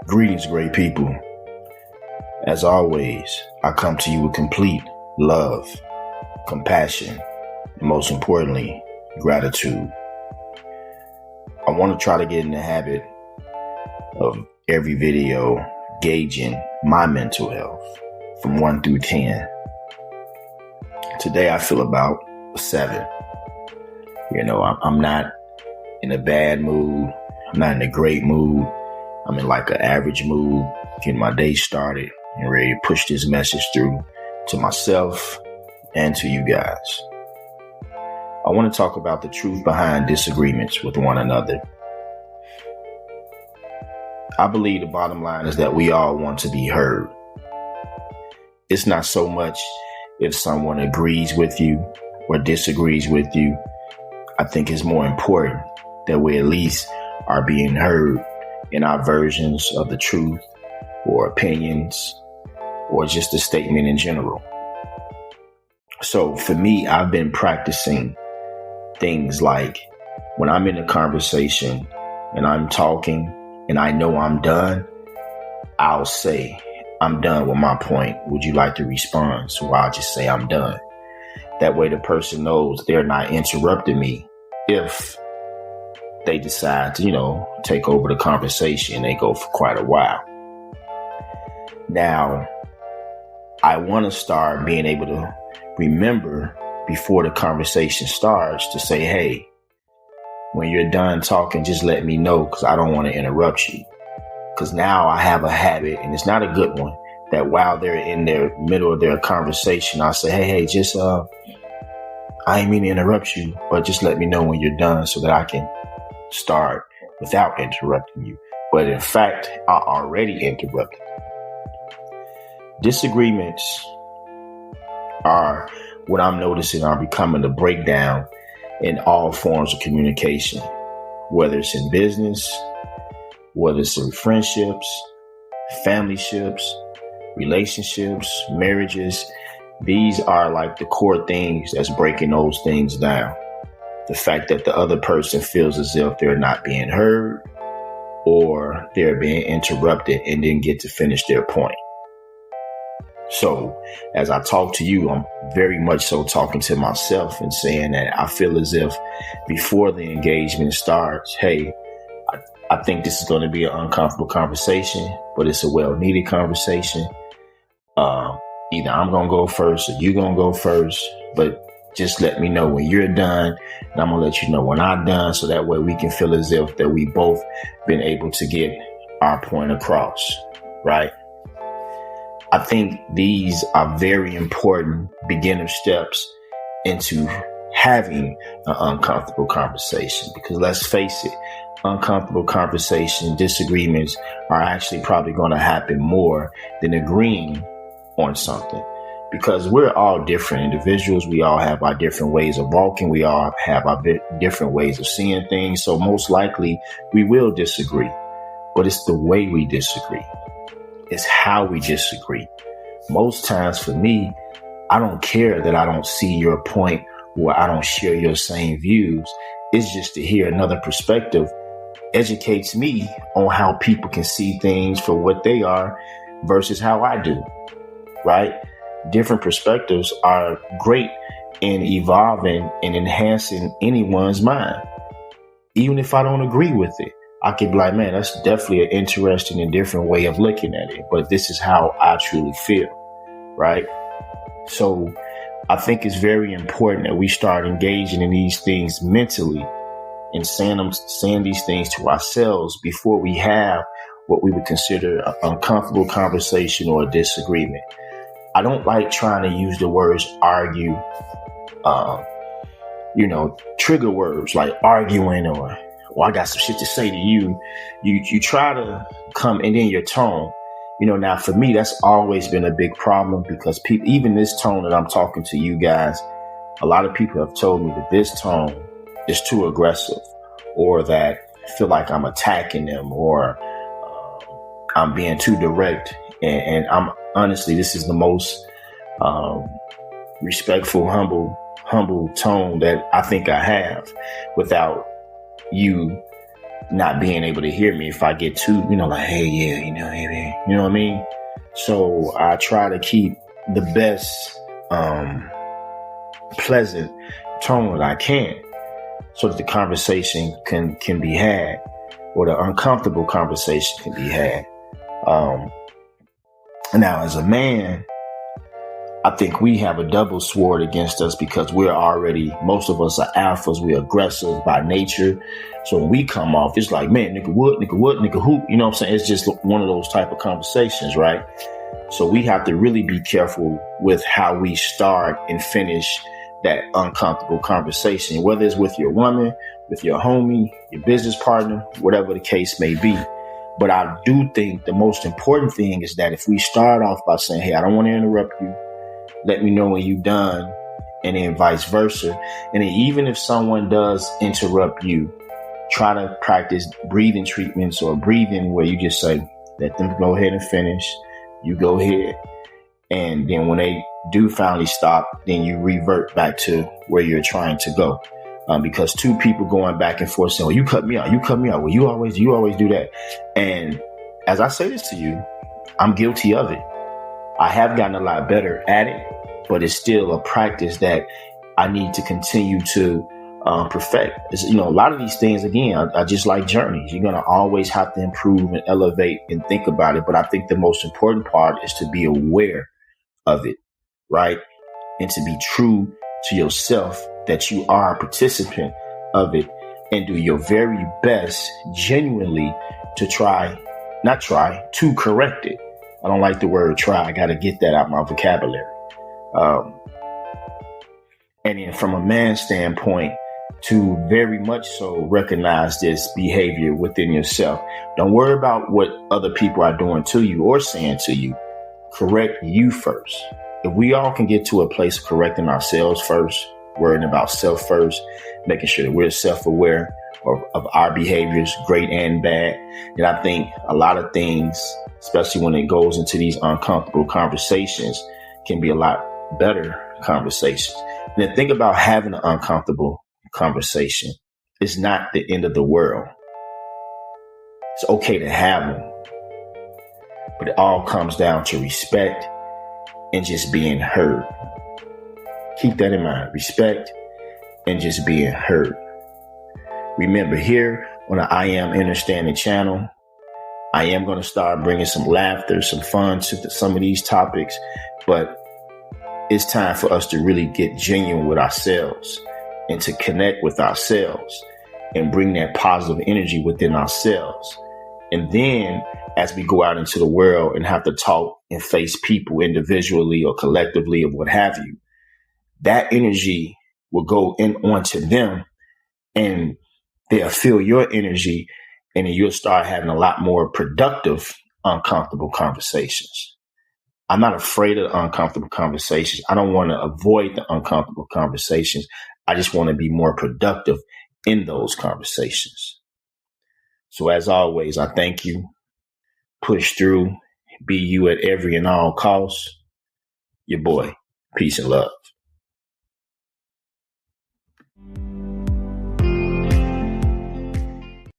Greetings, great people. As always, I come to you with complete love, compassion, and most importantly, gratitude. I want to try to get in the habit of every video gauging my mental health from 1 through 10. Today I feel about 7. I'm not in a bad mood. I'm not in a great mood. I'm in like an average mood, getting my day started and ready to push this message through to myself and to you guys. I want to talk about the truth behind disagreements with one another. I believe the bottom line is that we all want to be heard. It's not so much if someone agrees with you or disagrees with you. I think it's more important that we at least are being heard in our versions of the truth or opinions or just a statement in general. So for me, I've been practicing things like when I'm in a conversation and I'm talking and I know I'm done, I'll say, I'm done with my point. Would you like to respond? So I'll just say I'm done. That way the person knows they're not interrupting me if they decide to, take over the conversation and they go for quite a while. Now, I want to start being able to remember before the conversation starts to say, hey, when you're done talking, just let me know because I don't want to interrupt you. Because now I have a habit, and it's not a good one, that while they're in their middle of their conversation, I'll say, hey, just, I ain't mean to interrupt you, but just let me know when you're done so that I can start without interrupting you. But in fact, I already interrupted. Disagreements are what I'm noticing are becoming a breakdown in all forms of communication, whether it's in business, whether it's in friendships, familyships, relationships, marriages. These are like the core things that's breaking those things down. The fact that the other person feels as if they're not being heard or they're being interrupted and didn't get to finish their point. So as I talk to you, I'm very much so talking to myself and saying that I feel as if before the engagement starts, hey, I think this is going to be an uncomfortable conversation, but it's a well-needed conversation. Either I'm going to go first or you're going to go first, but just let me know when you're done, and I'm going to let you know when I'm done, so that way we can feel as if that we both been able to get our point across, right? I think these are very important beginner steps into having an uncomfortable conversation, because let's face it, uncomfortable conversation, disagreements are actually probably going to happen more than agreeing on something. Because we're all different individuals. We all have our different ways of walking. We all have our different ways of seeing things. So most likely we will disagree, but it's the way we disagree. It's how we disagree. Most times for me, I don't care that I don't see your point or I don't share your same views. It's just to hear another perspective educates me on how people can see things for what they are versus how I do, right? Different perspectives are great in evolving and enhancing anyone's mind. Even if I don't agree with it, I could be like, man, that's definitely an interesting and different way of looking at it. But this is how I truly feel, right? So I think it's very important that we start engaging in these things mentally and saying these things to ourselves before we have what we would consider an uncomfortable conversation or a disagreement. I don't like trying to use the words argue, trigger words like arguing or I got some shit to say to you. You try to come and then your tone, now for me, that's always been a big problem because people, even this tone that I'm talking to you guys, a lot of people have told me that this tone is too aggressive or that I feel like I'm attacking them or I'm being too direct. And I'm honestly, this is the most respectful, humble tone that I think I have without you not being able to hear me if I get too, like, hey, yeah, hey, man, you know what I mean? So I try to keep the best pleasant tone that I can so that the conversation can be had, or the uncomfortable conversation can be had. Now, as a man, I think we have a double sword against us because most of us are alphas. We're aggressive by nature. So when we come off, it's like, man, nigga what, nigga who, you know what I'm saying? It's just one of those type of conversations, right? So we have to really be careful with how we start and finish that uncomfortable conversation, whether it's with your woman, with your homie, your business partner, whatever the case may be. But I do think the most important thing is that if we start off by saying, hey, I don't want to interrupt you, let me know when you're done, and then vice versa. And then even if someone does interrupt you, try to practice breathing treatments or breathing where you just say, let them go ahead and finish. You go ahead. And then when they do finally stop, then you revert back to where you're trying to go. Because two people going back and forth saying, well, you cut me out. Well, you always do that. And as I say this to you, I'm guilty of it. I have gotten a lot better at it, but it's still a practice that I need to continue to perfect. A lot of these things, again, are just like journeys. You're going to always have to improve and elevate and think about it. But I think the most important part is to be aware of it, right? And to be true to yourself that you are a participant of it, and do your very best genuinely to correct it. I don't like the word try. I got to get that out my vocabulary. And then from a man's standpoint, to very much so recognize this behavior within yourself. Don't worry about what other people are doing to you or saying to you. Correct you first. If we all can get to a place of correcting ourselves first, worrying about self first, making sure that we're self-aware of our behaviors, great and bad, then I think a lot of things, especially when it goes into these uncomfortable conversations, can be a lot better conversations. And then think about having an uncomfortable conversation. It's not the end of the world. It's okay to have them. But it all comes down to respect and just being heard. Keep that in mind. Respect and just being heard. Remember, here on the I Am Understanding channel, I am going to start bringing some laughter, some fun to some of these topics, but it's time for us to really get genuine with ourselves and to connect with ourselves and bring that positive energy within ourselves. And then as we go out into the world and have to talk and face people individually or collectively or what have you, that energy will go in onto them and they'll feel your energy, and then you'll start having a lot more productive, uncomfortable conversations. I'm not afraid of the uncomfortable conversations. I don't want to avoid the uncomfortable conversations. I just want to be more productive in those conversations. So as always, I thank you. Push through. Be you at every and all costs. Your boy. Peace and love.